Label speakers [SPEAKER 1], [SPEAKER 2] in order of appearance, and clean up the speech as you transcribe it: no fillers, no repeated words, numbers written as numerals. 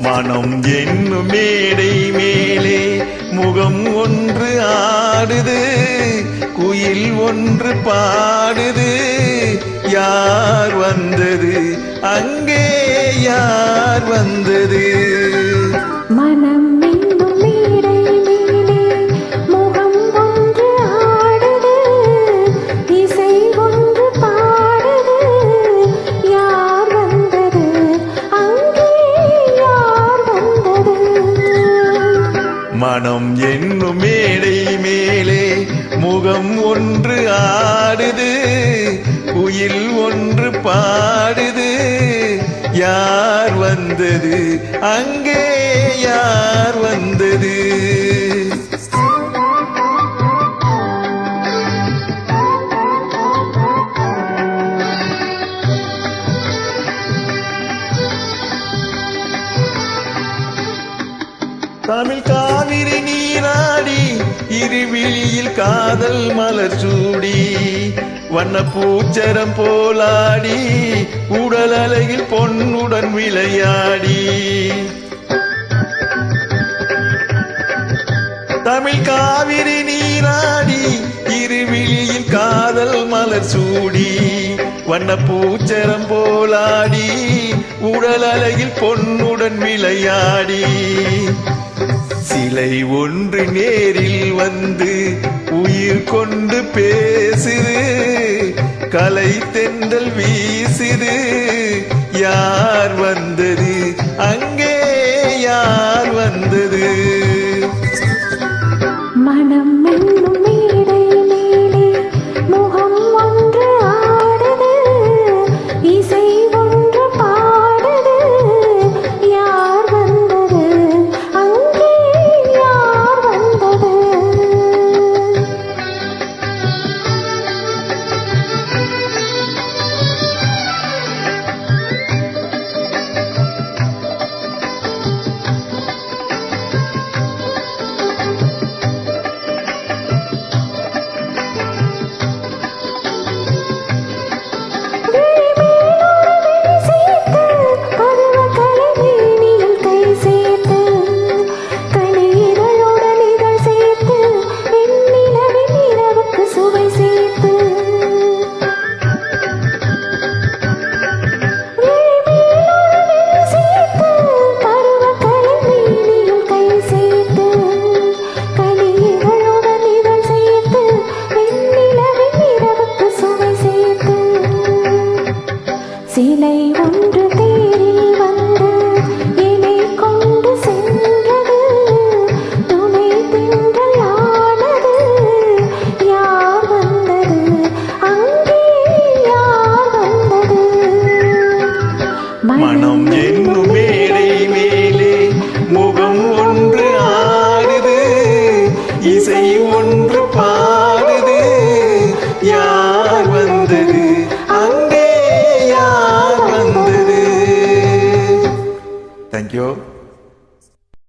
[SPEAKER 1] மனம் என்னும் மேடை மேலே முகம் ஒன்று ஆடுது, குயில் ஒன்று பாடுது. யார் வந்தது அங்கே, யார் வந்தது?
[SPEAKER 2] மனம் என்னும் மேடை மேலே முகம் ஒன்று ஆடுது, இசை ஒன்று பாடுது. யார் வந்தது அங்கே, யார் வந்தது?
[SPEAKER 1] மனம் என்னும் மேடை மேலே முகம் ஒன்று ஆடுது, குயில் ஒன்று பாடுது. யார் வந்தது அங்கே, யார் வந்தது? தமிழ் காவிரி நீராடி இருவிழியில் காதல் மலர் சூடி, வண்ண பூச்சரம் போலாடி உடல் அழகில் பொன்னுடன் விளையாடி. தமிழ் காவிரி நீராடி இருவிழியில் காதல் மலர் சூடி, வண்ண பூச்சரம் போலாடி உடல் அழகில் பொன்னுடன் விளையாடி. சிலை ஒன்று நேரில் வந்து உயிர் கொண்டு பேசுது, கலை தென்றல் வீசுது. யார் வந்தது